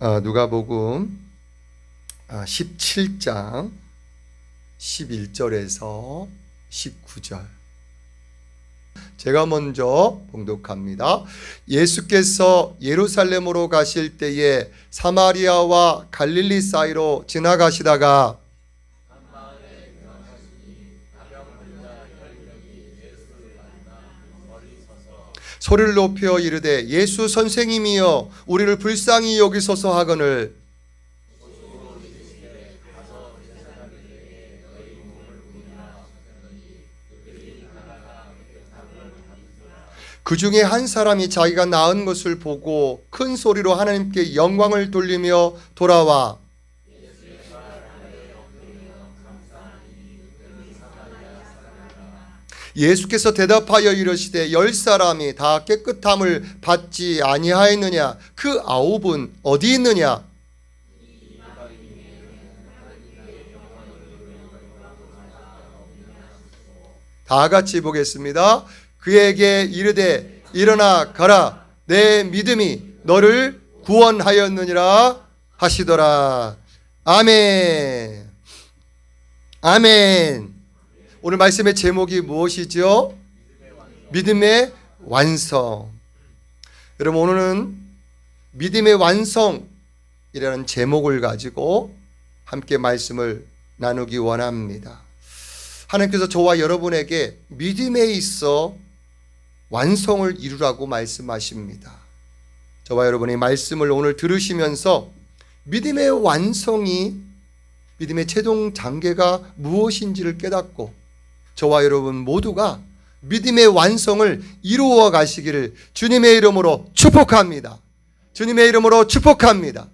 누가복음 17장 11절에서 19절. 제가 먼저 봉독합니다. 예수께서 예루살렘으로 가실 때에 사마리아와 갈릴리 사이로 지나가시다가 소리를 높여 이르되 예수 선생님이여 우리를 불쌍히 여기소서 하거늘 그 중에 한 사람이 자기가 낳은 것을 보고 큰 소리로 하나님께 영광을 돌리며 돌아와 예수께서 대답하여 이르시되 10사람이 다 깨끗함을 받지 아니하였느냐? 그 9은 어디 있느냐? 다 같이 보겠습니다. 그에게 이르되 일어나 가라, 내 믿음이 너를 구원하였느니라 하시더라. 아멘. 아멘. 오늘 말씀의 제목이 무엇이죠? 믿음의 완성. 여러분, 오늘은 믿음의 완성이라는 제목을 가지고 함께 말씀을 나누기 원합니다. 하나님께서 저와 여러분에게 믿음에 있어 완성을 이루라고 말씀하십니다. 저와 여러분이 말씀을 오늘 들으시면서 믿음의 완성이, 믿음의 최종 단계가 무엇인지를 깨닫고 저와 여러분 모두가 믿음의 완성을 이루어 가시기를 주님의 이름으로 축복합니다. 주님의 이름으로 축복합니다.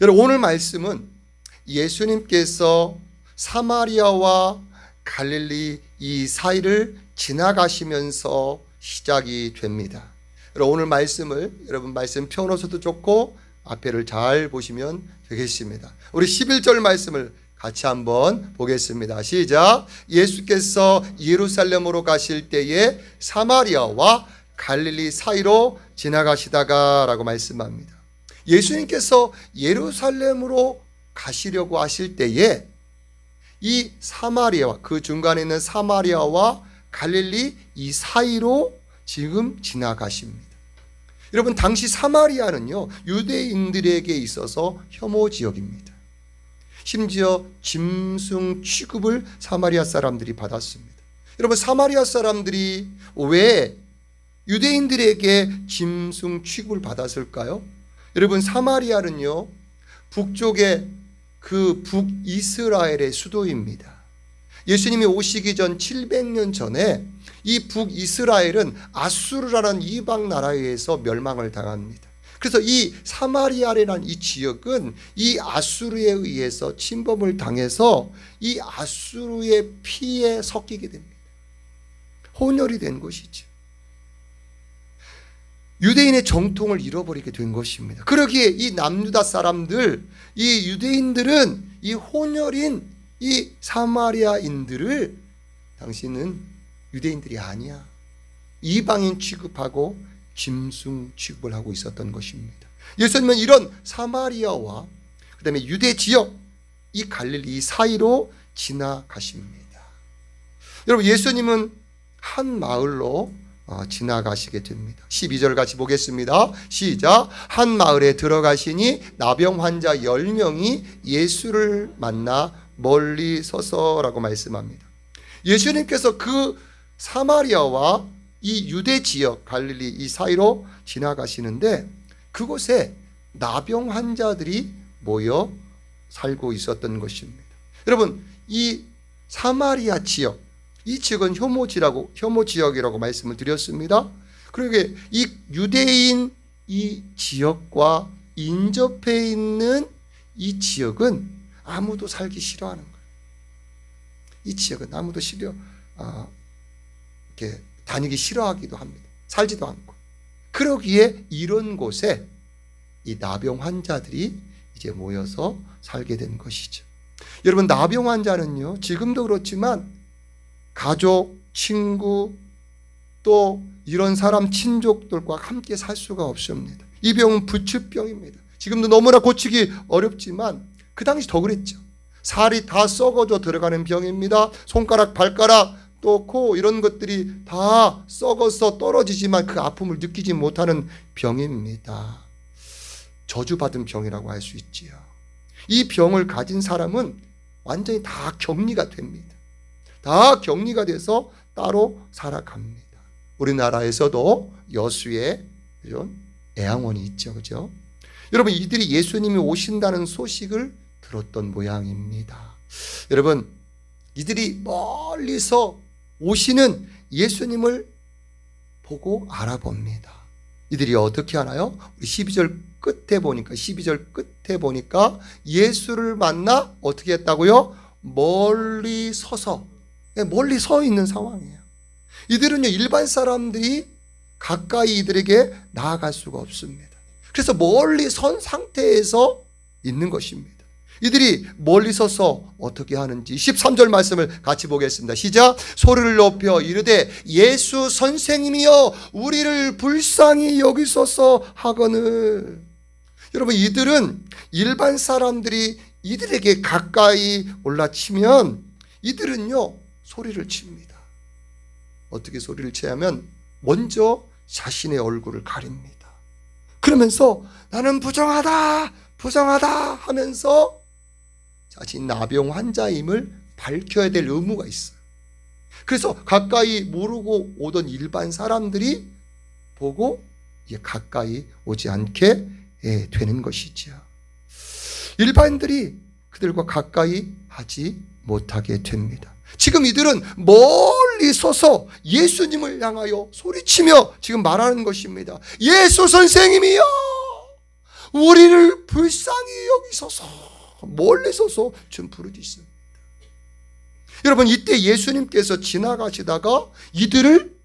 여러분, 오늘 말씀은 예수님께서 사마리아와 갈릴리 이 사이를 지나가시면서 시작이 됩니다. 여러분, 오늘 말씀을 여러분 말씀 펴놓으셔도 좋고 앞에를 잘 보시면 되겠습니다. 우리 11절 말씀을 같이 한번 보겠습니다. 시작. 예수께서 예루살렘으로 가실 때에 사마리아와 갈릴리 사이로 지나가시다가 라고 말씀합니다. 예수님께서 예루살렘으로 가시려고 하실 때에 이 사마리아와 그 중간에 있는 사마리아와 갈릴리 이 사이로 지금 지나가십니다. 여러분, 당시 사마리아는요 유대인들에게 있어서 혐오 지역입니다. 심지어 짐승 취급을 사마리아 사람들이 받았습니다. 여러분, 사마리아 사람들이 왜 유대인들에게 짐승 취급을 받았을까요? 여러분, 사마리아는요 북쪽의 그 북이스라엘의 수도입니다. 예수님이 오시기 전 700년 전에 이 북이스라엘은 아수르라는 이방 나라에 의해서 멸망을 당합니다. 그래서 이 사마리아라는 이 지역은 이 아수르에 의해서 침범을 당해서 이 아수르의 피에 섞이게 됩니다. 혼혈이 된 것이죠. 유대인의 정통을 잃어버리게 된 것입니다. 그러기에 이 남유다 사람들, 이 유대인들은 이 혼혈인 이 사마리아인들을 당신은 유대인들이 아니야, 이방인 취급하고 짐승 취급을 하고 있었던 것입니다. 예수님은 이런 사마리아와 그 다음에 유대 지역 이 갈릴리 사이로 지나가십니다. 여러분, 예수님은 한 마을로 지나가시게 됩니다. 12절 같이 보겠습니다. 시작. 한 마을에 들어가시니 나병 환자 10명이 예수를 만나 멀리 서서라고 말씀합니다. 예수님께서 그 사마리아와 이 유대 지역 갈릴리 이 사이로 지나가시는데 그곳에 나병 환자들이 모여 살고 있었던 것입니다. 여러분, 이 사마리아 지역, 이 지역은 혐오 지역이라고 말씀을 드렸습니다. 그러게 이 유대인 이 지역과 인접해 있는 이 지역은 아무도 살기 싫어하는 거예요. 이 지역은 아무도 이렇게 다니기 싫어하기도 합니다. 살지도 않고. 그러기에 이런 곳에 이 나병 환자들이 이제 모여서 살게 된 것이죠. 여러분, 나병 환자는요 지금도 그렇지만 가족, 친구 또 이런 사람 친족들과 함께 살 수가 없습니다. 이 병은 부츠병입니다. 지금도 너무나 고치기 어렵지만 그 당시 더 그랬죠. 살이 다 썩어져 들어가는 병입니다. 손가락, 발가락, 또 코 이런 것들이 다 썩어서 떨어지지만 그 아픔을 느끼지 못하는 병입니다. 저주받은 병이라고 할 수 있지요. 이 병을 가진 사람은 완전히 다 격리가 됩니다. 다 격리가 돼서 따로 살아갑니다. 우리나라에서도 여수에 이런 애양원이 있죠. 그죠? 여러분, 이들이 예수님이 오신다는 소식을 들었던 모양입니다. 여러분, 이들이 멀리서 오시는 예수님을 보고 알아봅니다. 이들이 어떻게 하나요? 우리 12절 끝에 보니까 예수를 만나 어떻게 했다고요? 멀리 서 있는 상황이에요. 이들은요, 일반 사람들이 가까이 이들에게 나아갈 수가 없습니다. 그래서 멀리 선 상태에서 있는 것입니다. 이들이 멀리 서서 어떻게 하는지 13절 말씀을 같이 보겠습니다. 시작. 소리를 높여 이르되 예수 선생님이여 우리를 불쌍히 여기소서 하거늘. 여러분, 이들은 일반 사람들이 이들에게 가까이 올라치면 이들은요 소리를 칩니다. 어떻게 소리를 치냐면 먼저 자신의 얼굴을 가립니다. 그러면서 나는 부정하다 하면서 자신 나병 환자임을 밝혀야 될 의무가 있어요. 그래서 가까이 모르고 오던 일반 사람들이 보고 이제 가까이 오지 않게 되는 것이죠. 일반들이 그들과 가까이 하지 못하게 됩니다. 지금 이들은 멀리 서서 예수님을 향하여 소리치며 지금 말하는 것입니다. 예수 선생님이여 우리를 불쌍히 여기소서. 멀리 서서 좀 부르짖습니다. 여러분, 이때 예수님께서 지나가시다가 이들을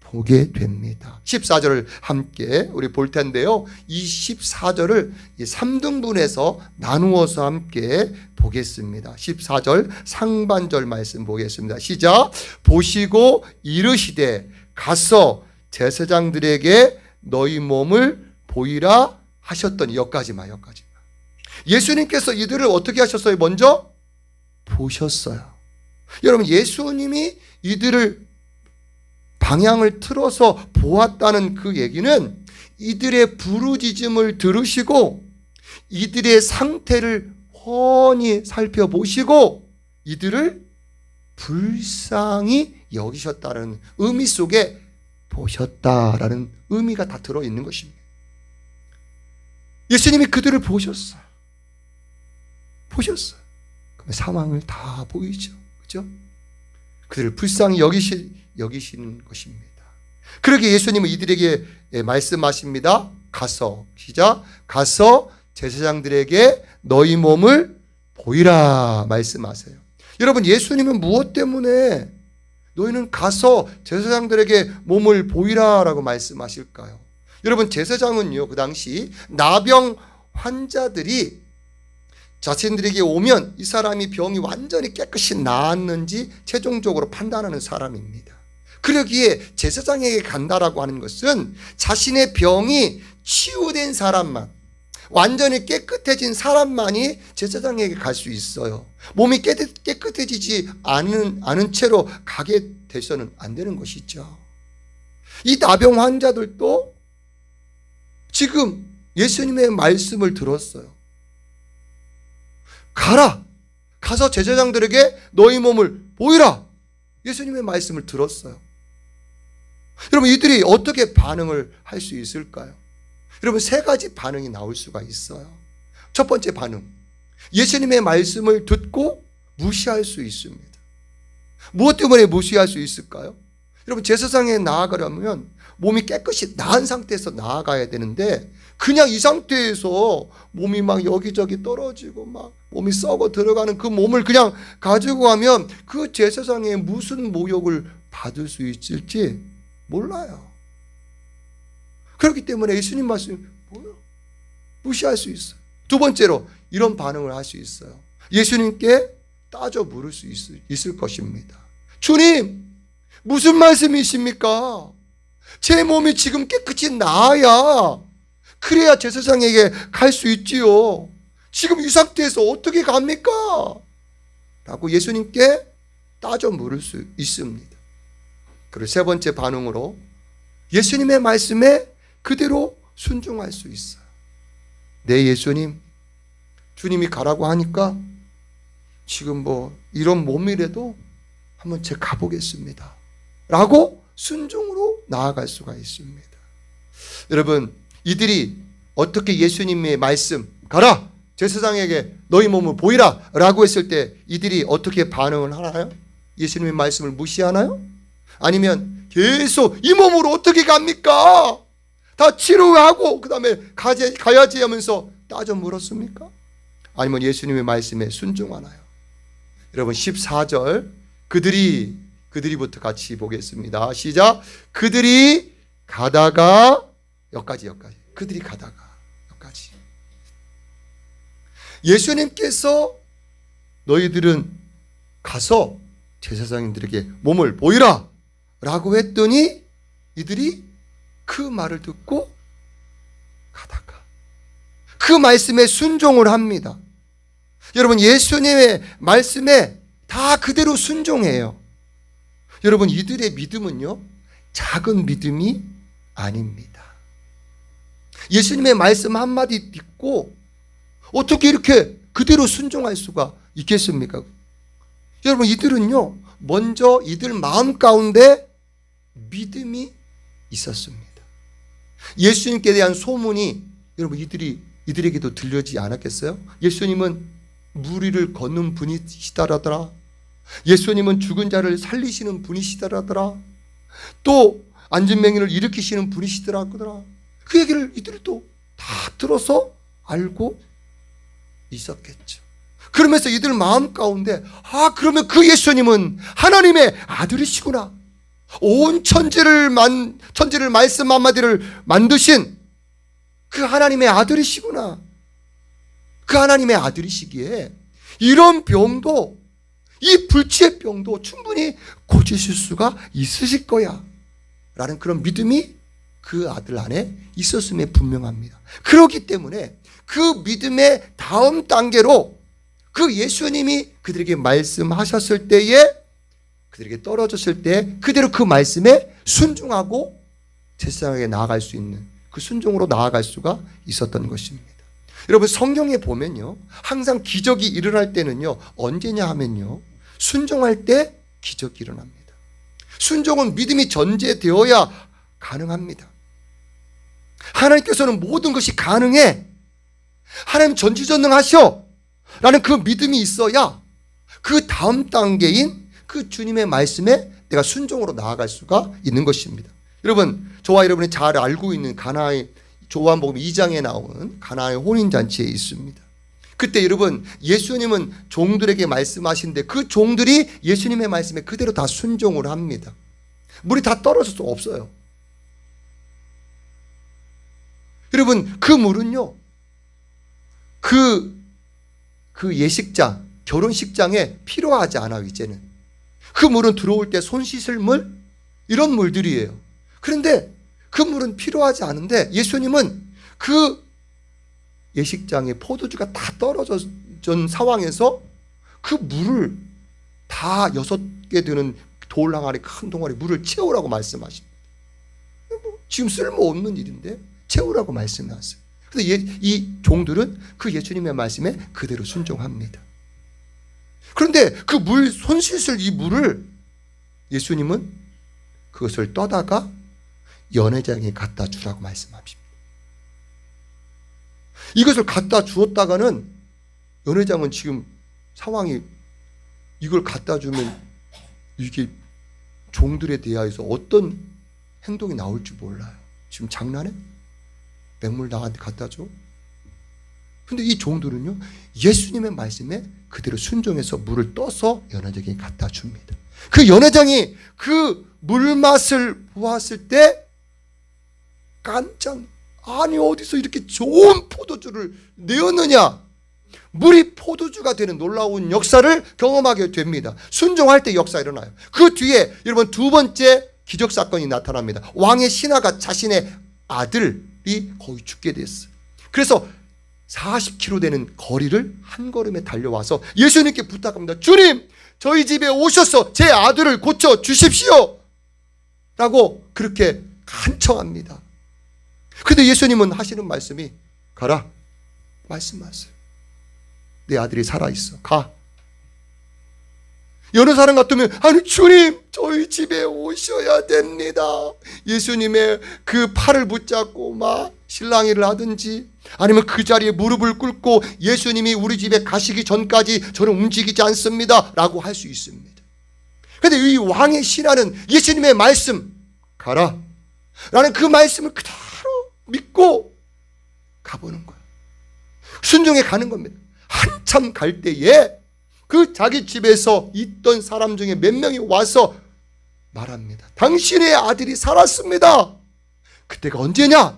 보게 됩니다. 14절을 함께 우리 볼 텐데요. 이 14절을 3등분해서 나누어서 함께 보겠습니다. 14절 상반절 말씀 보겠습니다. 시작. 보시고 이르시되 가서 제사장들에게 너희 몸을 보이라 하셨더니 여기까지만. 예수님께서 이들을 어떻게 하셨어요? 먼저 보셨어요. 여러분, 예수님이 이들을 방향을 틀어서 보았다는 그 얘기는 이들의 부르짖음을 들으시고 이들의 상태를 훤히 살펴보시고 이들을 불쌍히 여기셨다는 의미 속에 보셨다라는 의미가 다 들어있는 것입니다. 예수님이 그들을 보셨어요. 그럼 상황을 다 보이죠. 그죠? 그들을 불쌍히 여기시는 것입니다. 그러기에 예수님은 이들에게 말씀하십니다. 가서, 시작. 가서 제사장들에게 너희 몸을 보이라 말씀하세요. 여러분, 예수님은 무엇 때문에 너희는 가서 제사장들에게 몸을 보이라라고 말씀하실까요? 여러분, 제사장은요, 그 당시 나병 환자들이 자신들에게 오면 이 사람이 병이 완전히 깨끗이 나았는지 최종적으로 판단하는 사람입니다. 그러기에 제사장에게 간다라고 하는 것은 자신의 병이 치유된 사람만, 완전히 깨끗해진 사람만이 제사장에게 갈 수 있어요. 몸이 깨끗해지지 않은 채로 가게 돼서는 안 되는 것이죠. 이 나병 환자들도 지금 예수님의 말씀을 들었어요. 가서 제사장들에게 너희 몸을 보이라. 예수님의 말씀을 들었어요. 여러분, 이들이 어떻게 반응을 할 수 있을까요? 여러분, 세 가지 반응이 나올 수가 있어요. 첫 번째 반응, 예수님의 말씀을 듣고 무시할 수 있습니다. 무엇 때문에 무시할 수 있을까요? 여러분, 제사장에 나아가려면 몸이 깨끗이 나은 상태에서 나아가야 되는데 그냥 이 상태에서 몸이 막 여기저기 떨어지고 막 몸이 썩어 들어가는 그 몸을 그냥 가지고 가면 그 제사장에 무슨 모욕을 받을 수 있을지 몰라요. 그렇기 때문에 예수님 말씀 무시할 수 있어요. 두 번째로 이런 반응을 할 수 있어요. 예수님께 따져 물을 수 있을 것입니다. 주님, 무슨 말씀이십니까? 제 몸이 지금 깨끗이 나아야 그래야 제사장에게 갈 수 있지요. 지금 이 상태에서 어떻게 갑니까? 라고 예수님께 따져 물을 수 있습니다. 그리고 세 번째 반응으로 예수님의 말씀에 그대로 순종할 수 있어요. 네, 예수님, 주님이 가라고 하니까 지금 이런 몸이라도 한번 제가 가보겠습니다. 라고 순종으로 나아갈 수가 있습니다. 여러분, 이들이 어떻게 예수님의 말씀, 가라! 제사장에게 너희 몸을 보이라! 라고 했을 때 이들이 어떻게 반응을 하나요? 예수님의 말씀을 무시하나요? 아니면 계속 이 몸으로 어떻게 갑니까? 다 치료하고 그 다음에 가야지 하면서 따져 물었습니까? 아니면 예수님의 말씀에 순종하나요? 여러분 14절 그들이부터 같이 보겠습니다. 시작. 그들이 가다가 여기까지 그들이 가다가 여기까지. 예수님께서 너희들은 가서 제사장님들에게 몸을 보이라 라고 했더니 이들이 그 말을 듣고 가다가 그 말씀에 순종을 합니다. 여러분 예수님의 말씀에 다 그대로 순종해요. 여러분 이들의 믿음은요 작은 믿음이 아닙니다. 예수님의 말씀 한마디 듣고 어떻게 이렇게 그대로 순종할 수가 있겠습니까? 여러분 이들은요 먼저 이들 마음 가운데 믿음이 있었습니다. 예수님께 대한 소문이 여러분 이들에게도 들려지지 않았겠어요? 예수님은 무리를 걷는 분이시다라더라. 예수님은 죽은 자를 살리시는 분이시다라더라. 또 안진뱅이를 일으키시는 분이시더라더라. 그 얘기를 이들이 또 다 들어서 알고 있었겠죠. 그러면서 이들 마음 가운데 그러면 그 예수님은 하나님의 아들이시구나. 온 천지를 말씀 한마디를 만드신 그 하나님의 아들이시구나. 그 하나님의 아들이시기에 이런 병도 이 불치의 병도 충분히 고치실 수가 있으실 거야 라는 그런 믿음이 그 아들 안에 있었음에 분명합니다. 그렇기 때문에 그 믿음의 다음 단계로 그 예수님이 그들에게 말씀하셨을 때에 그들에게 떨어졌을 때 그대로 그 말씀에 순종하고 제사장에게 나아갈 수 있는 그 순종으로 나아갈 수가 있었던 것입니다. 여러분 성경에 보면요 항상 기적이 일어날 때는요 언제냐 하면요 순종할 때 기적이 일어납니다. 순종은 믿음이 전제되어야 가능합니다. 하나님께서는 모든 것이 가능해. 하나님 전지전능하셔 라는 그 믿음이 있어야 그 다음 단계인 그 주님의 말씀에 내가 순종으로 나아갈 수가 있는 것입니다. 여러분 저와 여러분이 잘 알고 있는 가나의 요한복음 2장에 나오는 가나의 혼인잔치에 있습니다. 그때 여러분 예수님은 종들에게 말씀하시는데 그 종들이 예수님의 말씀에 그대로 다 순종을 합니다. 물이 다 떨어질 수 없어요. 여러분 그 물은요 그 예식장 결혼식장에 필요하지 않아요. 이제는 그 물은 들어올 때 손 씻을 물 이런 물들이에요. 그런데 그 물은 필요하지 않은데 예수님은 그 예식장에 포도주가 다 떨어진 상황에서 그 물을 다 6개 되는 돌 항아리 큰 동아리 물을 채우라고 말씀하십니다. 지금 쓸모없는 일인데 채우라고 말씀하세요. 그래서 이 종들은 그 예수님의 말씀에 그대로 순종합니다. 그런데 그 물, 손 씻을 이 물을 예수님은 그것을 떠다가 연회장에 갖다 주라고 말씀하십니다. 이것을 갖다 주었다가는 연회장은 지금 상황이 이걸 갖다 주면 이게 종들에 대하여서 어떤 행동이 나올지 몰라요. 지금 장난해? 맹물 나한테 갖다 줘? 근데 이 종들은요 예수님의 말씀에 그대로 순종해서 물을 떠서 연회장에 갖다 줍니다. 그 연회장이 그 물맛을 보았을 때 깜짝 아니 어디서 이렇게 좋은 포도주를 내었느냐. 물이 포도주가 되는 놀라운 역사를 경험하게 됩니다. 순종할 때 역사가 일어나요. 그 뒤에 여러분 두 번째 기적사건이 나타납니다. 왕의 신하가 자신의 아들 아들이 거의 죽게 됐어요. 그래서 40km 되는 거리를 한 걸음에 달려와서 예수님께 부탁합니다. 주님, 저희 집에 오셔서 제 아들을 고쳐 주십시오 라고 그렇게 간청합니다. 근데 예수님은 하시는 말씀이 가라, 말씀하세요. 내 아들이 살아있어, 가. 여러 사람 같으면 아니 주님, 저희 집에 오셔야 됩니다. 예수님의 그 팔을 붙잡고 막 실랑이를 하든지, 아니면 그 자리에 무릎을 꿇고 예수님이 우리 집에 가시기 전까지 저는 움직이지 않습니다 라고 할 수 있습니다. 그런데 이 왕의 신하는 예수님의 말씀, 가라 라는 그 말씀을 그대로 믿고 가보는 거예요. 순종해 가는 겁니다. 한참 갈 때에 그 자기 집에서 있던 사람 중에 몇 명이 와서 말합니다. 당신의 아들이 살았습니다. 그때가 언제냐?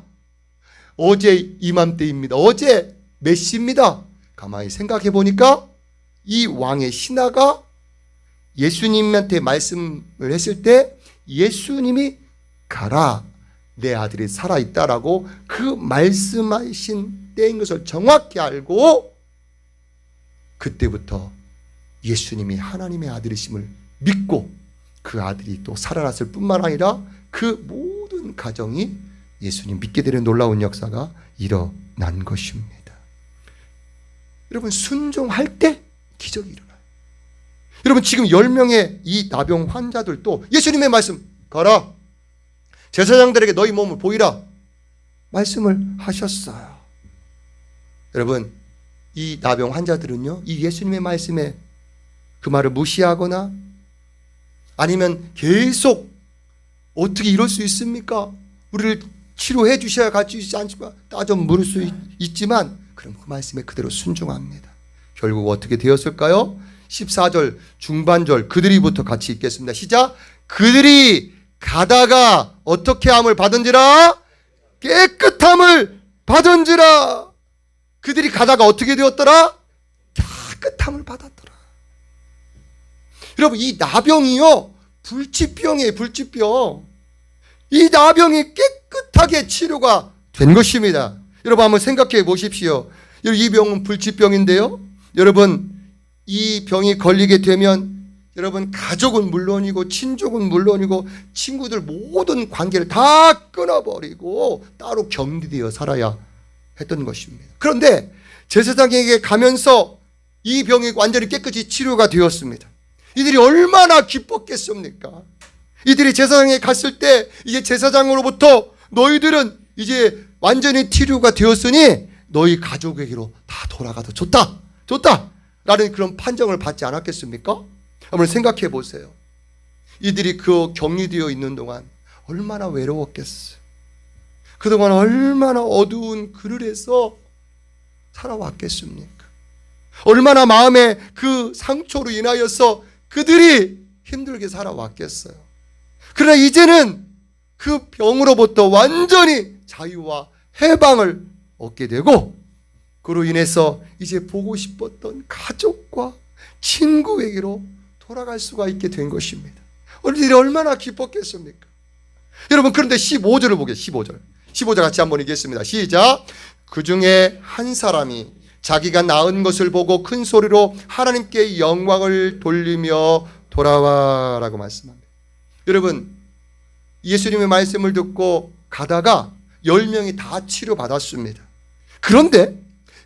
어제 이맘때입니다. 어제 몇 시입니다. 가만히 생각해 보니까 이 왕의 신하가 예수님한테 말씀을 했을 때 예수님이 가라, 내 아들이 살아있다라고 그 말씀하신 때인 것을 정확히 알고 그때부터 예수님이 하나님의 아들이심을 믿고 그 아들이 또 살아났을 뿐만 아니라 그 모든 가정이 예수님 믿게 되는 놀라운 역사가 일어난 것입니다. 여러분, 순종할 때 기적이 일어나요. 여러분, 지금 10명의 이 나병 환자들도 예수님의 말씀, 가라, 제사장들에게 너희 몸을 보이라 말씀을 하셨어요. 여러분, 이 나병 환자들은요, 이 예수님의 말씀에 그 말을 무시하거나 아니면 계속 어떻게 이럴 수 있습니까? 우리를 치료해 주셔야 가지지 않지만 따져 물을 수 있지만 그럼 그 말씀에 그대로 순종합니다. 결국 어떻게 되었을까요? 14절 중반절 그들이부터 같이 읽겠습니다. 시작. 그들이 가다가 어떻게 함을 받은지라? 깨끗함을 받은지라. 그들이 가다가 어떻게 되었더라? 깨끗함을 받았더라. 여러분, 이 나병이요, 불치병이에요. 불치병. 이 나병이 깨끗하게 치료가 된 것입니다. 여러분, 한번 생각해 보십시오. 이 병은 불치병인데요, 여러분, 이 병이 걸리게 되면 여러분, 가족은 물론이고 친족은 물론이고 친구들 모든 관계를 다 끊어버리고 따로 격리되어 살아야 했던 것입니다. 그런데 제사장에게 가면서 이 병이 완전히 깨끗이 치료가 되었습니다. 이들이 얼마나 기뻤겠습니까? 이들이 제사장에 갔을 때 이제 제사장으로부터 너희들은 이제 완전히 치료가 되었으니 너희 가족에게로 다 돌아가도 좋다, 좋다 라는 그런 판정을 받지 않았겠습니까? 한번 생각해 보세요. 이들이 그 격리되어 있는 동안 얼마나 외로웠겠어요. 그동안 얼마나 어두운 그늘에서 살아왔겠습니까? 얼마나 마음의 그 상처로 인하여서 그들이 힘들게 살아왔겠어요. 그러나 이제는 그 병으로부터 완전히 자유와 해방을 얻게 되고 그로 인해서 이제 보고 싶었던 가족과 친구에게로 돌아갈 수가 있게 된 것입니다. 우리들이 얼마나 기뻤겠습니까? 여러분, 그런데 15절을 보겠습니다. 15절 같이 한번 읽겠습니다. 시작. 그 중에 한 사람이 자기가 낳은 것을 보고 큰 소리로 하나님께 영광을 돌리며 돌아와라고 말씀합니다. 여러분, 예수님의 말씀을 듣고 가다가 10명이 다 치료받았습니다. 그런데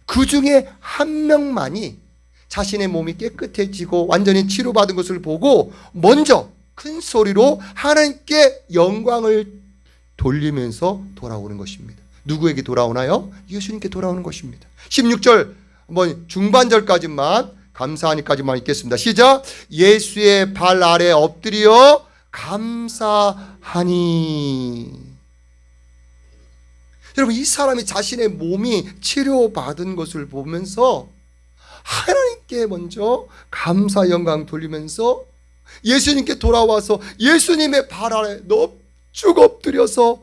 그 중에 한 명만이 자신의 몸이 깨끗해지고 완전히 치료받은 것을 보고 먼저 큰 소리로 하나님께 영광을 돌리면서 돌아오는 것입니다. 누구에게 돌아오나요? 예수님께 돌아오는 것입니다. 16절 한번 중반절까지만 감사하니까지만 읽겠습니다. 시작. 예수의 발 아래 엎드려 감사하니. 여러분, 이 사람이 자신의 몸이 치료받은 것을 보면서 하나님께 먼저 감사 영광 돌리면서 예수님께 돌아와서 예수님의 발 아래 넙죽 엎드려서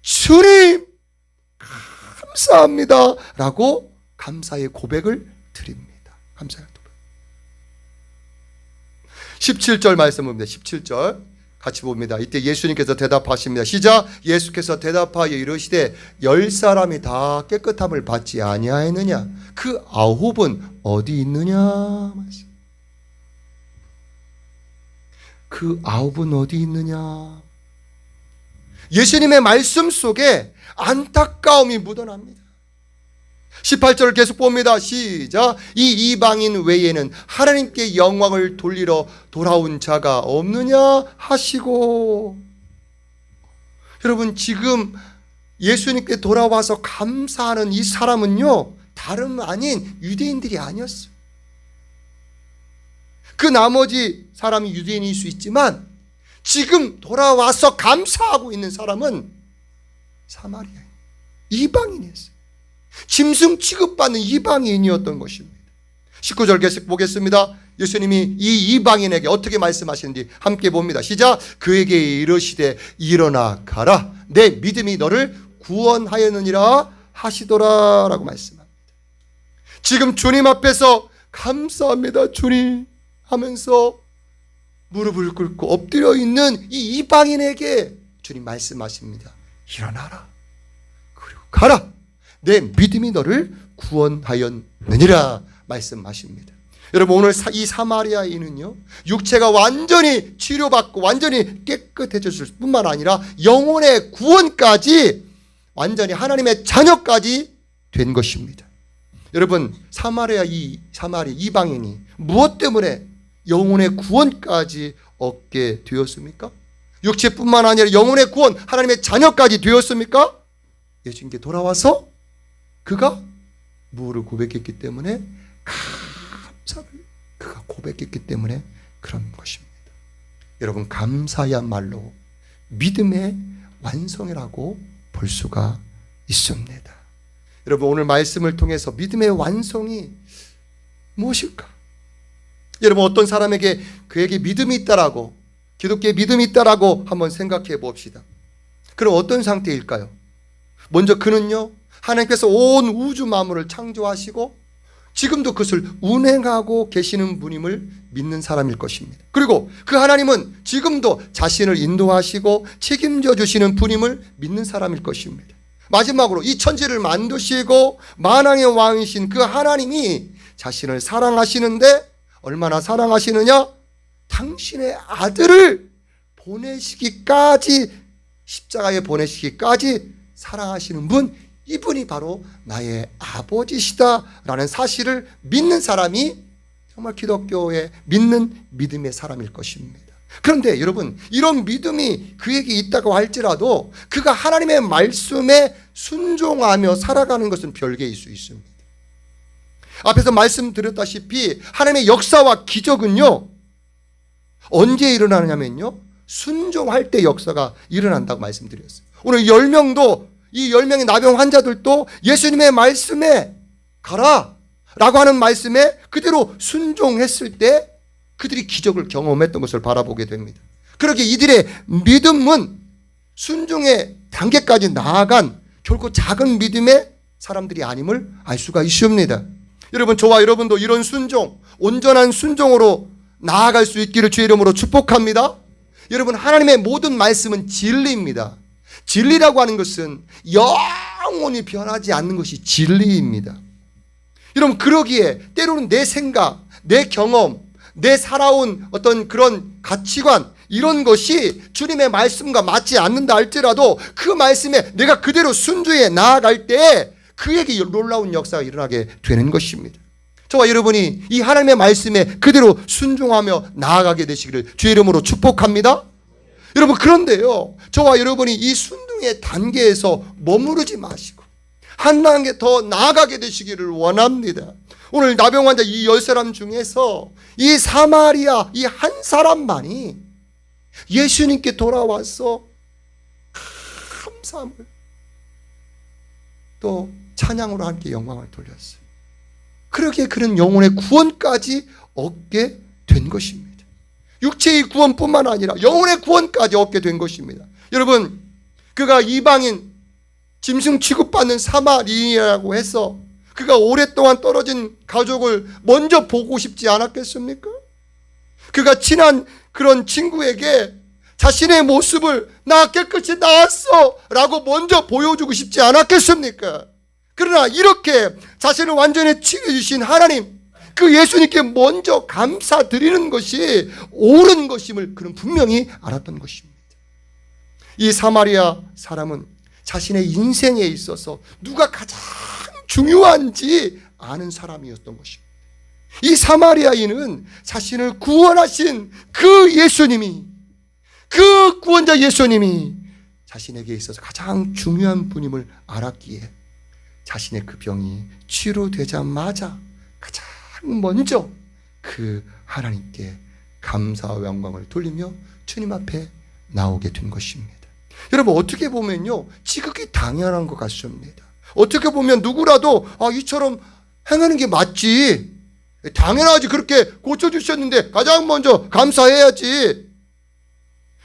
주님 감사합니다 라고 감사의 고백을 드립니다. 감사의 고백. 17절 말씀 봅니다. 17절 같이 봅니다. 이때 예수님께서 대답하십니다. 시작. 예수께서 대답하여 이르시되 10사람이 다 깨끗함을 받지 아니하였느냐? 그 9은 어디 있느냐? 그 9은 어디 있느냐? 예수님의 말씀 속에 안타까움이 묻어납니다. 18절을 계속 봅니다. 시작. 이 이방인 외에는 하나님께 영광을 돌리러 돌아온 자가 없느냐 하시고. 여러분, 지금 예수님께 돌아와서 감사하는 이 사람은요, 다름 아닌 유대인들이 아니었어요. 그 나머지 사람이 유대인일 수 있지만 지금 돌아와서 감사하고 있는 사람은 사마리아인, 이방인이었어요. 짐승 취급받는 이방인이었던 것입니다. 19절 계속 보겠습니다. 예수님이 이 이방인에게 어떻게 말씀하시는지 함께 봅니다. 시작. 그에게 이르시되 일어나 가라, 내 믿음이 너를 구원하였느니라 하시더라 라고 말씀합니다. 지금 주님 앞에서 감사합니다 주님 하면서 무릎을 꿇고 엎드려 있는 이 이방인에게 주님 말씀하십니다. 일어나라, 그리고 가라, 내 믿음이 너를 구원하였느니라 말씀하십니다. 여러분, 오늘 이 사마리아인은요, 육체가 완전히 치료받고 완전히 깨끗해졌을 뿐만 아니라 영혼의 구원까지, 완전히 하나님의 자녀까지 된 것입니다. 여러분, 이방인이 무엇 때문에 영혼의 구원까지 얻게 되었습니까? 육체뿐만 아니라 영혼의 구원, 하나님의 자녀까지 되었습니까? 예수님께 돌아와서 그가 무엇을 고백했기 때문에, 감사를 그가 고백했기 때문에 그런 것입니다. 여러분, 감사야말로 믿음의 완성이라고 볼 수가 있습니다. 여러분, 오늘 말씀을 통해서 믿음의 완성이 무엇일까? 여러분, 어떤 사람에게 그에게 믿음이 있다라고, 기독교에 믿음이 있다라고 한번 생각해 봅시다. 그럼 어떤 상태일까요? 먼저 그는요, 하나님께서 온 우주 만물을 창조하시고 지금도 그것을 운행하고 계시는 분임을 믿는 사람일 것입니다. 그리고 그 하나님은 지금도 자신을 인도하시고 책임져 주시는 분임을 믿는 사람일 것입니다. 마지막으로 이 천지를 만드시고 만왕의 왕이신 그 하나님이 자신을 사랑하시는데 얼마나 사랑하시느냐? 당신의 아들을 보내시기까지, 십자가에 보내시기까지 사랑하시는 분, 이분이 바로 나의 아버지시다라는 사실을 믿는 사람이 정말 기독교에 믿는 믿음의 사람일 것입니다. 그런데 여러분, 이런 믿음이 그에게 있다고 할지라도 그가 하나님의 말씀에 순종하며 살아가는 것은 별개일 수 있습니다. 앞에서 말씀드렸다시피 하나님의 역사와 기적은요, 언제 일어나느냐면요, 순종할 때 역사가 일어난다고 말씀드렸어요. 오늘 10명도, 이 10명의 나병 환자들도 예수님의 말씀에 가라 라고 하는 말씀에 그대로 순종했을 때 그들이 기적을 경험했던 것을 바라보게 됩니다. 그렇게 이들의 믿음은 순종의 단계까지 나아간 결코 작은 믿음의 사람들이 아님을 알 수가 있습니다. 여러분, 저와 여러분도 이런 순종, 온전한 순종으로 나아갈 수 있기를 주의 이름으로 축복합니다. 여러분, 하나님의 모든 말씀은 진리입니다. 진리라고 하는 것은 영원히 변하지 않는 것이 진리입니다. 여러분, 그러기에 때로는 내 생각, 내 경험, 내 살아온 어떤 그런 가치관, 이런 것이 주님의 말씀과 맞지 않는다 할지라도 그 말씀에 내가 그대로 순종해 나아갈 때 그에게 놀라운 역사가 일어나게 되는 것입니다. 저와 여러분이 이 하나님의 말씀에 그대로 순종하며 나아가게 되시기를 주의 이름으로 축복합니다. 여러분, 그런데요, 저와 여러분이 이 순종의 단계에서 머무르지 마시고 한 단계 더 나아가게 되시기를 원합니다. 오늘 나병 환자 이 10사람 중에서 이 사마리아 이 한 사람만이 예수님께 돌아와서 감사함을 또 찬양으로 함께 영광을 돌렸어요. 그러기에 그는 영혼의 구원까지 얻게 된 것입니다. 육체의 구원뿐만 아니라 영혼의 구원까지 얻게 된 것입니다. 여러분, 그가 이방인, 짐승 취급받는 사마리아라고 해서 그가 오랫동안 떨어진 가족을 먼저 보고 싶지 않았겠습니까? 그가 친한 그런 친구에게 자신의 모습을 나 깨끗이 나았어 라고 먼저 보여주고 싶지 않았겠습니까? 그러나 이렇게 자신을 완전히 치료해주신 하나님, 그 예수님께 먼저 감사드리는 것이 옳은 것임을 그는 분명히 알았던 것입니다. 이 사마리아 사람은 자신의 인생에 있어서 누가 가장 중요한지 아는 사람이었던 것입니다. 이 사마리아인은 자신을 구원하신 그 예수님이, 그 구원자 예수님이 자신에게 있어서 가장 중요한 분임을 알았기에 자신의 그 병이 치료되자마자 가장 먼저 그 하나님께 감사와 영광을 돌리며 주님 앞에 나오게 된 것입니다. 여러분, 어떻게 보면요, 지극히 당연한 것 같습니다. 어떻게 보면 누구라도 이처럼 행하는 게 맞지, 당연하지, 그렇게 고쳐주셨는데 가장 먼저 감사해야지.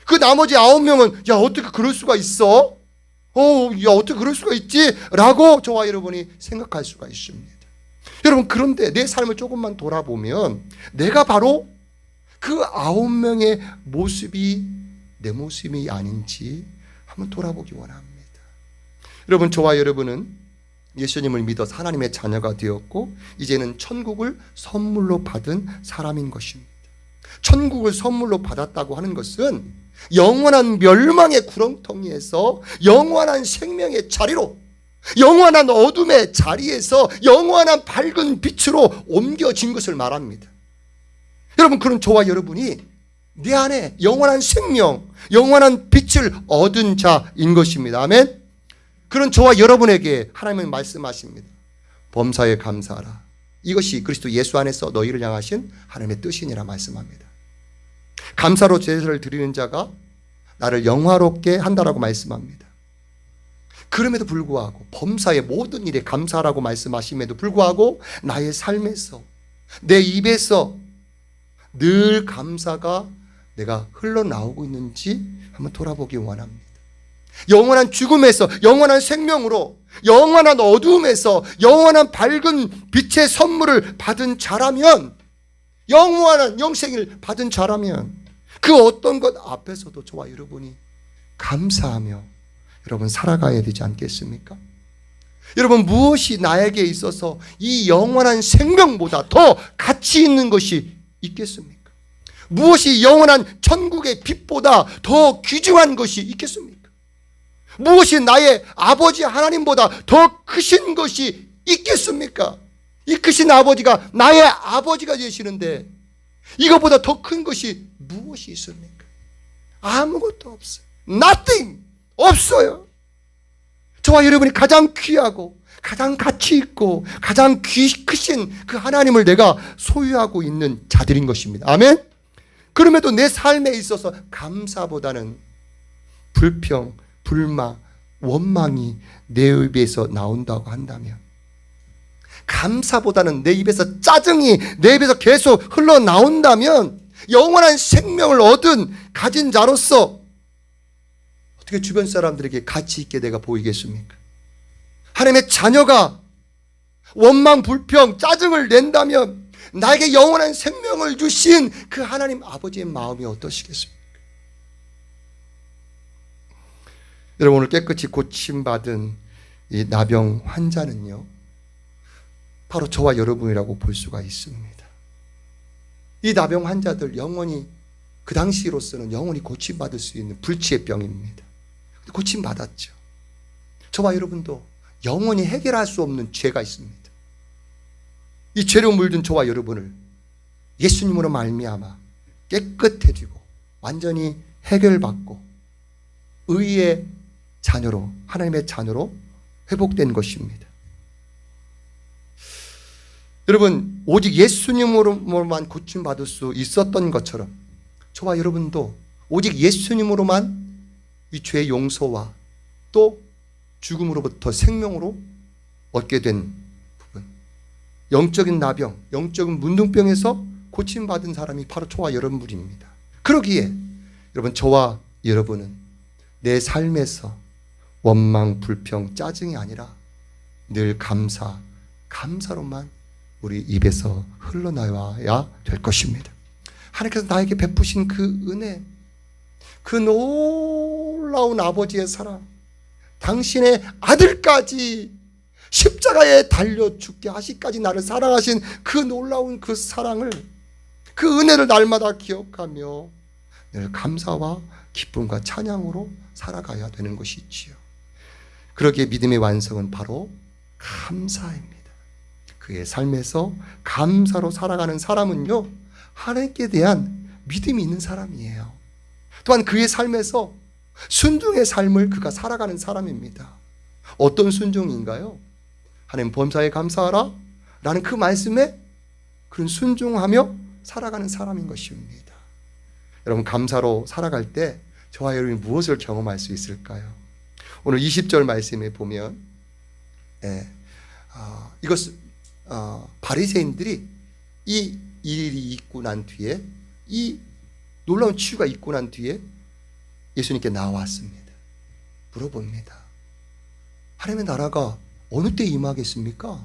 그 나머지 9명은 야, 어떻게 그럴 수가 있어? 야, 어떻게 그럴 수가 있지? 라고 저와 여러분이 생각할 수가 있습니다. 여러분, 그런데 내 삶을 조금만 돌아보면 내가 바로 그 9명의 모습이 내 모습이 아닌지 한번 돌아보기 원합니다. 여러분, 저와 여러분은 예수님을 믿어서 하나님의 자녀가 되었고 이제는 천국을 선물로 받은 사람인 것입니다. 천국을 선물로 받았다고 하는 것은 영원한 멸망의 구렁텅이에서 영원한 생명의 자리로, 영원한 어둠의 자리에서 영원한 밝은 빛으로 옮겨진 것을 말합니다. 여러분, 그런 저와 여러분이 내 안에 영원한 생명, 영원한 빛을 얻은 자인 것입니다. 아멘. 그런 저와 여러분에게 하나님은 말씀하십니다. 범사에 감사하라. 이것이 그리스도 예수 안에서 너희를 향하신 하나님의 뜻이니라 말씀합니다. 감사로 제사를 드리는 자가 나를 영화롭게 한다라고 말씀합니다. 그럼에도 불구하고 범사의 모든 일에 감사라고 말씀하심에도 불구하고 나의 삶에서, 내 입에서 늘 감사가 내가 흘러나오고 있는지 한번 돌아보기 원합니다. 영원한 죽음에서 영원한 생명으로, 영원한 어두움에서 영원한 밝은 빛의 선물을 받은 자라면, 영원한 영생을 받은 자라면 그 어떤 것 앞에서도 저와 여러분이 감사하며 여러분 살아가야 되지 않겠습니까? 여러분, 무엇이 나에게 있어서 이 영원한 생명보다 더 가치 있는 것이 있겠습니까? 무엇이 영원한 천국의 빛보다 더 귀중한 것이 있겠습니까? 무엇이 나의 아버지 하나님보다 더 크신 것이 있겠습니까? 이 크신 아버지가 나의 아버지가 되시는데 이것보다 더 큰 것이 무엇이 있습니까? 아무것도 없어요. Nothing! 없어요. 저와 여러분이 가장 귀하고 가장 가치 있고 가장 크신 그 하나님을 내가 소유하고 있는 자들인 것입니다. 아멘? 그럼에도 내 삶에 있어서 감사보다는 불평, 불만, 원망이 내 입에서 나온다고 한다면, 감사보다는 내 입에서 짜증이 내 입에서 계속 흘러나온다면 영원한 생명을 가진 자로서 어떻게 주변 사람들에게 가치 있게 내가 보이겠습니까? 하나님의 자녀가 원망, 불평, 짜증을 낸다면 나에게 영원한 생명을 주신 그 하나님 아버지의 마음이 어떠시겠습니까? 여러분, 오늘 깨끗이 고침받은 이 나병 환자는요, 바로 저와 여러분이라고 볼 수가 있습니다. 이 나병 환자들 영원히, 그 당시로서는 영원히 고침받을 수 있는 불치의 병입니다. 고침받았죠. 저와 여러분도 영원히 해결할 수 없는 죄가 있습니다. 이 죄로 물든 저와 여러분을 예수님으로 말미암아 깨끗해지고 완전히 해결받고 의의 자녀로, 하나님의 자녀로 회복된 것입니다. 여러분, 오직 예수님으로만 고침받을 수 있었던 것처럼 저와 여러분도 오직 예수님으로만 이 죄의 용서와 또 죽음으로부터 생명으로 얻게 된 부분, 영적인 나병, 영적인 문둥병에서 고침받은 사람이 바로 저와 여러분입니다. 그러기에 여러분, 저와 여러분은 내 삶에서 원망, 불평, 짜증이 아니라 늘 감사로만 우리 입에서 흘러나와야 될 것입니다. 하나님께서 나에게 베푸신 그 은혜, 그 놀라운 아버지의 사랑, 당신의 아들까지 십자가에 달려 죽게 하시기까지 나를 사랑하신 그 놀라운 그 사랑을, 그 은혜를 날마다 기억하며 늘 감사와 기쁨과 찬양으로 살아가야 되는 것이지요. 그러기에 믿음의 완성은 바로 감사입니다. 그의 삶에서 감사로 살아가는 사람은요, 하나님께 대한 믿음이 있는 사람이에요. 또한 그의 삶에서 순종의 삶을 그가 살아가는 사람입니다. 어떤 순종인가요? 하나님 범사에 감사하라 라는 그 말씀에 그런 순종하며 살아가는 사람인 것입니다. 여러분, 감사로 살아갈 때 저와 여러분이 무엇을 경험할 수 있을까요? 오늘 20절 말씀에 보면 바리새인들이 이 일이 있고 난 뒤에, 이 놀라운 치유가 있고 난 뒤에 예수님께 나왔습니다. 물어봅니다. 하나님의 나라가 어느 때 임하겠습니까?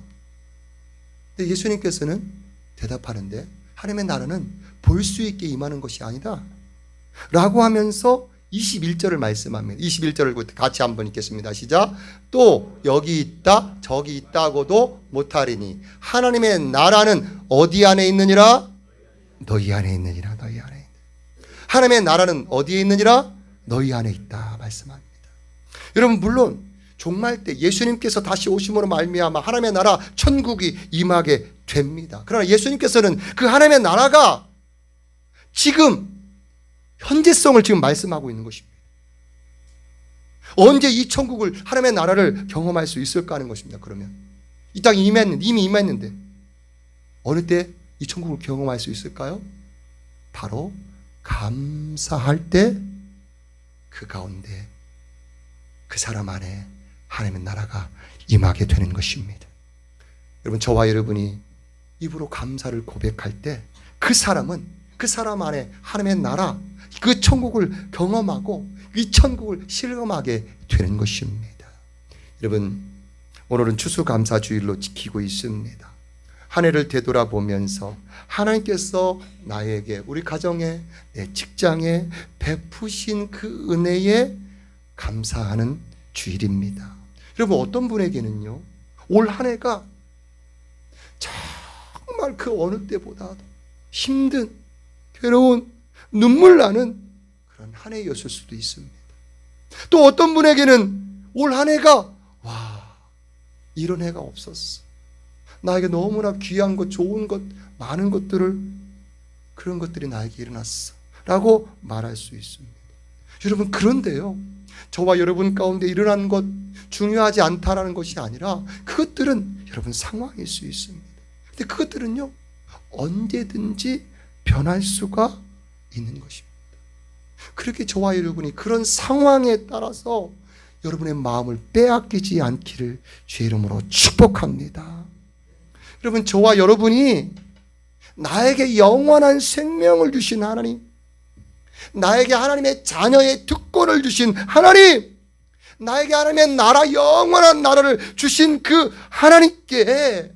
근데 예수님께서는 대답하는데, 하나님의 나라는 볼 수 있게 임하는 것이 아니다 라고 하면서 21절을 말씀합니다. 21절을 같이 한번 읽겠습니다. 시작. 또 여기 있다 저기 있다고도 못하리니 하나님의 나라는 어디 안에 있느니라? 너희 안에 있느니라. 너희 안에 있느니라. 하나님의 나라는 어디에 있느니라? 너희 안에 있다 말씀합니다. 여러분, 물론 종말 때 예수님께서 다시 오심으로 말미암아 하나님의 나라 천국이 임하게 됩니다. 그러나 예수님께서는 그 하나님의 나라가 지금 현재성을 지금 말씀하고 있는 것입니다. 언제 이 천국을, 하나님의 나라를 경험할 수 있을까 하는 것입니다. 그러면 이 땅에 이미 임했는데 어느 때 이 천국을 경험할 수 있을까요? 바로 감사할 때 그 가운데 그 사람 안에 하나님의 나라가 임하게 되는 것입니다. 여러분, 저와 여러분이 입으로 감사를 고백할 때 그 사람은 그 사람 안에 하나님의 나라, 그 천국을 경험하고 이 천국을 실험하게 되는 것입니다. 여러분, 오늘은 추수감사주일로 지키고 있습니다. 한 해를 되돌아보면서 하나님께서 나에게, 우리 가정에, 내 직장에 베푸신 그 은혜에 감사하는 주일입니다. 여러분, 어떤 분에게는요, 올 한 해가 정말 그 어느 때보다도 힘든, 괴로운, 눈물 나는 그런 한 해였을 수도 있습니다. 또 어떤 분에게는 올 한 해가, 와, 이런 해가 없었어. 나에게 너무나 귀한 것, 좋은 것, 많은 것들을, 그런 것들이 나에게 일어났어 라고 말할 수 있습니다. 여러분, 그런데요, 저와 여러분 가운데 일어난 것 중요하지 않다라는 것이 아니라 그것들은 여러분 상황일 수 있습니다. 근데 그것들은요, 언제든지 변할 수가 있는 것입니다. 그렇게 저와 여러분이 그런 상황에 따라서 여러분의 마음을 빼앗기지 않기를 주의 이름으로 축복합니다. 여러분, 저와 여러분이 나에게 영원한 생명을 주신 하나님, 나에게 하나님의 자녀의 특권을 주신 하나님, 나에게 하나님의 나라, 영원한 나라를 주신 그 하나님께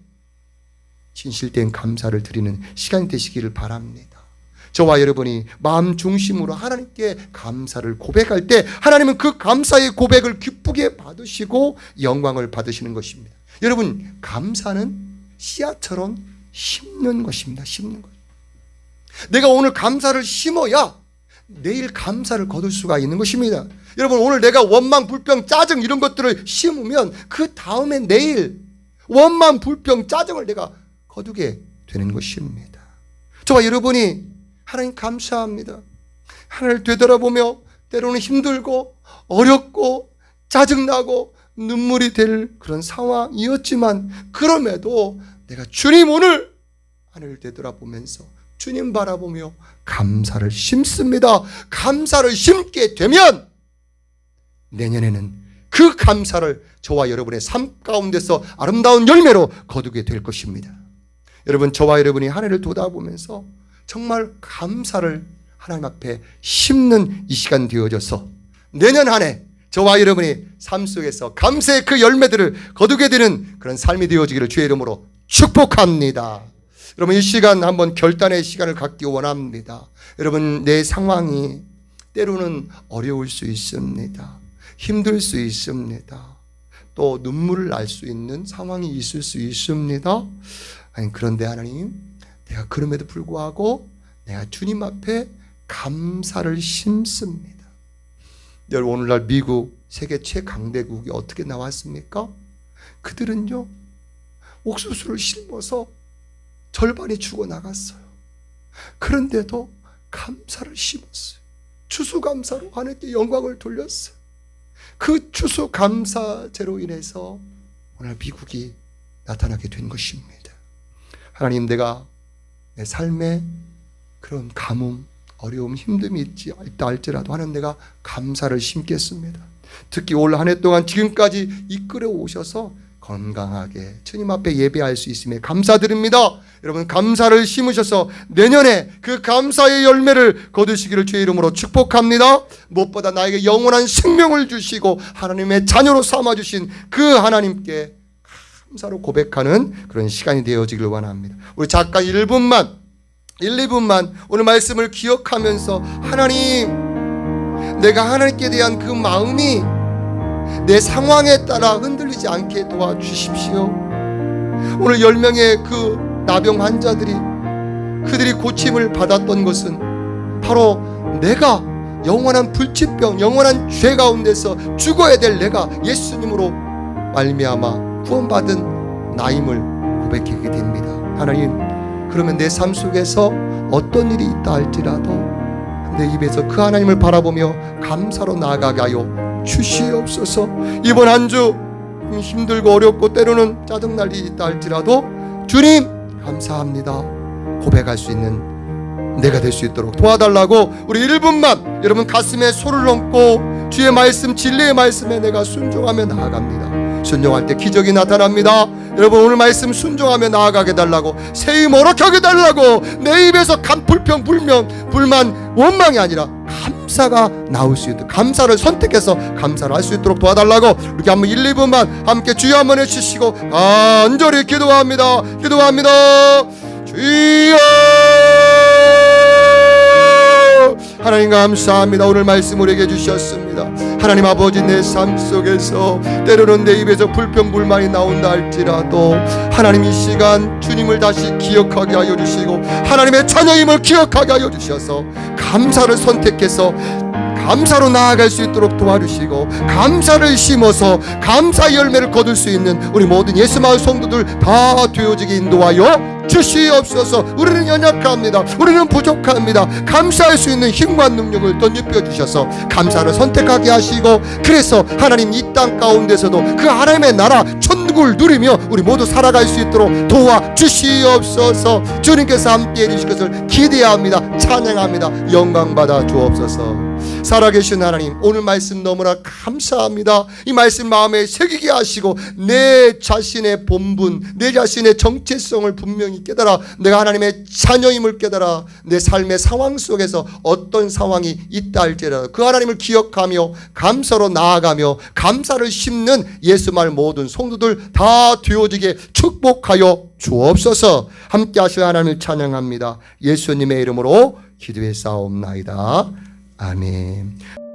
진실된 감사를 드리는 시간이 되시기를 바랍니다. 저와 여러분이 마음 중심으로 하나님께 감사를 고백할 때 하나님은 그 감사의 고백을 기쁘게 받으시고 영광을 받으시는 것입니다. 여러분, 감사는 씨앗처럼 심는 것입니다. 심는 것. 내가 오늘 감사를 심어야 내일 감사를 거둘 수가 있는 것입니다. 여러분, 오늘 내가 원망, 불평, 짜증 이런 것들을 심으면 그 다음에 내일 원망, 불평, 짜증을 내가 거두게 되는 것입니다. 저와 여러분이 하나님 감사합니다. 하나님을 되돌아보며 때로는 힘들고 어렵고 짜증나고 눈물이 될 그런 상황이었지만, 그럼에도 내가 주님 오늘 하늘을 되돌아보면서 주님 바라보며 감사를 심습니다. 감사를 심게 되면 내년에는 그 감사를 저와 여러분의 삶 가운데서 아름다운 열매로 거두게 될 것입니다. 여러분, 저와 여러분이 한 해를 돌아보면서 정말 감사를 하나님 앞에 심는 이 시간 되어져서 내년 한 해 저와 여러분이 삶 속에서 감사의 그 열매들을 거두게 되는 그런 삶이 되어지기를 주의 이름으로 축복합니다. 여러분, 이 시간 한번 결단의 시간을 갖기 원합니다. 여러분, 내 상황이 때로는 어려울 수 있습니다. 힘들 수 있습니다. 또 눈물을 날 수 있는 상황이 있을 수 있습니다. 그런데 하나님, 내가 그럼에도 불구하고 내가 주님 앞에 감사를 심습니다. 여러분, 오늘날 미국 세계 최강대국이 어떻게 나왔습니까? 그들은요, 옥수수를 심어서 절반이 죽어나갔어요. 그런데도 감사를 심었어요. 추수감사로 하나님께 영광을 돌렸어요. 그 추수감사제로 인해서 오늘 미국이 나타나게 된 것입니다. 하나님, 내가 내 삶에 그런 가뭄, 어려움, 힘듦이 있다 할지라도 하나님, 내가 감사를 심겠습니다. 특히 올 한 해 동안 지금까지 이끌어 오셔서 건강하게 주님 앞에 예배할 수 있음에 감사드립니다. 여러분, 감사를 심으셔서 내년에 그 감사의 열매를 거두시기를 주의 이름으로 축복합니다. 무엇보다 나에게 영원한 생명을 주시고 하나님의 자녀로 삼아주신 그 하나님께 감사로 고백하는 그런 시간이 되어지길 원합니다. 우리 잠깐 1, 2분만 오늘 말씀을 기억하면서 하나님, 내가 하나님께 대한 그 마음이 내 상황에 따라 흔들리지 않게 도와주십시오. 오늘 10명의 그 나병 환자들이 그들이 고침을 받았던 것은 바로 내가 영원한 불치병, 영원한 죄 가운데서 죽어야 될 내가 예수님으로 말미암아 구원받은 나임을 고백하게 됩니다. 하나님, 그러면 내 삶 속에서 어떤 일이 있다 할지라도 내 입에서 그 하나님을 바라보며 감사로 나아가게 하여 주시옵소서. 이번 한 주 힘들고 어렵고 때로는 짜증날 일이 있다 할지라도 주님 감사합니다 고백할 수 있는 내가 될 수 있도록 도와달라고 우리 1분만 여러분 가슴에 손을 얹고 주의 말씀, 진리의 말씀에 내가 순종하며 나아갑니다. 순종할 때 기적이 나타납니다. 여러분, 오늘 말씀 순종하며 나아가게 달라고, 새임 어렵게 하게 달라고, 내 입에서 불평, 불만, 원망이 아니라 감사가 나올 수 있도록, 감사를 선택해서 감사를 할 수 있도록 도와달라고 이렇게 한번 1, 2분만 함께 주여 한번 해주시고 간절히 기도합니다. 주여, 하나님 감사합니다. 오늘 말씀 우리에게 주셨습니다. 하나님 아버지, 내 삶 속에서 때로는 내 입에서 불평 불만이 나온다 할지라도 하나님, 이 시간 주님을 다시 기억하게 하여 주시고 하나님의 자녀임을 기억하게 하여 주셔서 감사를 선택해서 감사로 나아갈 수 있도록 도와주시고 감사를 심어서 감사 열매를 거둘 수 있는 우리 모든 예수마을 성도들 다 되어지게 인도하여 주시옵소서. 우리는 연약합니다. 우리는 부족합니다. 감사할 수 있는 힘과 능력을 덧입혀 주셔서 감사를 선택하게 하시고, 그래서 하나님 이 땅 가운데서도 그 하나님의 나라 천국을 누리며 우리 모두 살아갈 수 있도록 도와주시옵소서. 주님께서 함께해 주실 것을 기대합니다. 찬양합니다. 영광받아 주옵소서. 살아계신 하나님, 오늘 말씀 너무나 감사합니다. 이 말씀 마음에 새기게 하시고 내 자신의 본분, 내 자신의 정체성을 분명히 깨달아 내가 하나님의 자녀임을 깨달아 내 삶의 상황 속에서 어떤 상황이 있다 할지라도 그 하나님을 기억하며 감사로 나아가며 감사를 심는 예수말 모든 성도들 다 되어지게 축복하여 주옵소서. 함께 하실 하나님을 찬양합니다. 예수님의 이름으로 기도해 싸움나이다. 아멘.